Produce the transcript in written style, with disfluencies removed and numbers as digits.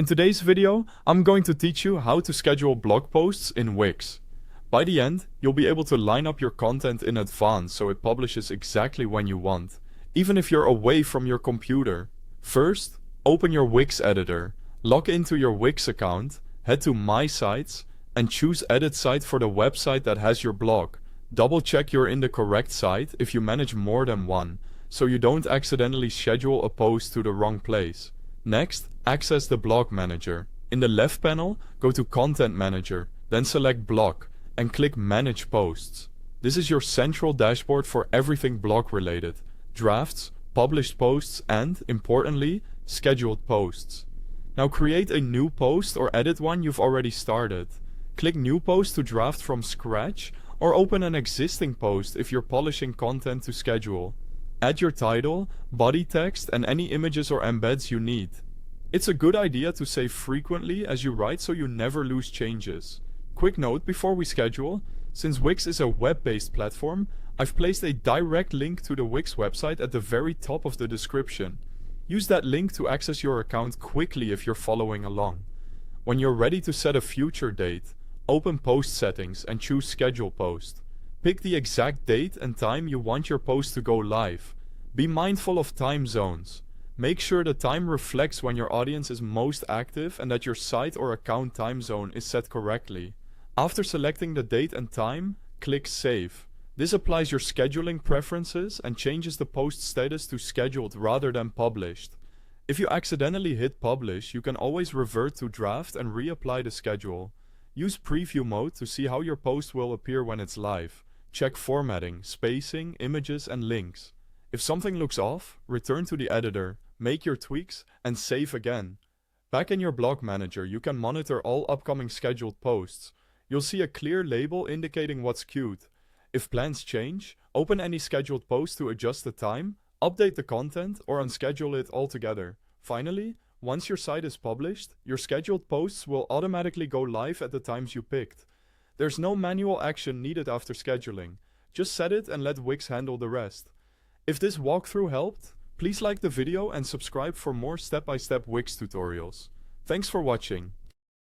In today's video, I'm going to teach you how to schedule blog posts in Wix. By the end, you'll be able to line up your content in advance so it publishes exactly when you want, even if you're away from your computer. First, open your Wix editor, log into your Wix account, head to My Sites, and choose Edit Site for the website that has your blog. Double check you're in the correct site if you manage more than one, so you don't accidentally schedule a post to the wrong place. Next, access the blog manager. In the left panel, go to Content Manager, then select Blog, and click Manage Posts. This is your central dashboard for everything blog related: drafts, published posts, and, importantly, scheduled posts. Now create a new post or edit one you've already started. Click New Post to draft from scratch, or open an existing post if you're polishing content to schedule. Add your title, body text, and any images or embeds you need. It's a good idea to save frequently as you write so you never lose changes. Quick note before we schedule: since Wix is a web-based platform, I've placed a direct link to the Wix website at the very top of the description. Use that link to access your account quickly if you're following along. When you're ready to set a future date, open Post Settings and choose Schedule Post. Pick the exact date and time you want your post to go live. Be mindful of time zones. Make sure the time reflects when your audience is most active and that your site or account time zone is set correctly. After selecting the date and time, click Save. This applies your scheduling preferences and changes the post status to scheduled rather than published. If you accidentally hit Publish, you can always revert to draft and reapply the schedule. Use preview mode to see how your post will appear when it's live. Check formatting, spacing, images, and links. If something looks off, return to the editor, make your tweaks, and save again. Back in your blog manager, you can monitor all upcoming scheduled posts. You'll see a clear label indicating what's queued. If plans change, open any scheduled post to adjust the time, update the content, or unschedule it altogether. Finally, once your site is published, your scheduled posts will automatically go live at the times you picked. There's no manual action needed after scheduling. Just set it and let Wix handle the rest. If this walkthrough helped, please like the video and subscribe for more step-by-step Wix tutorials. Thanks for watching.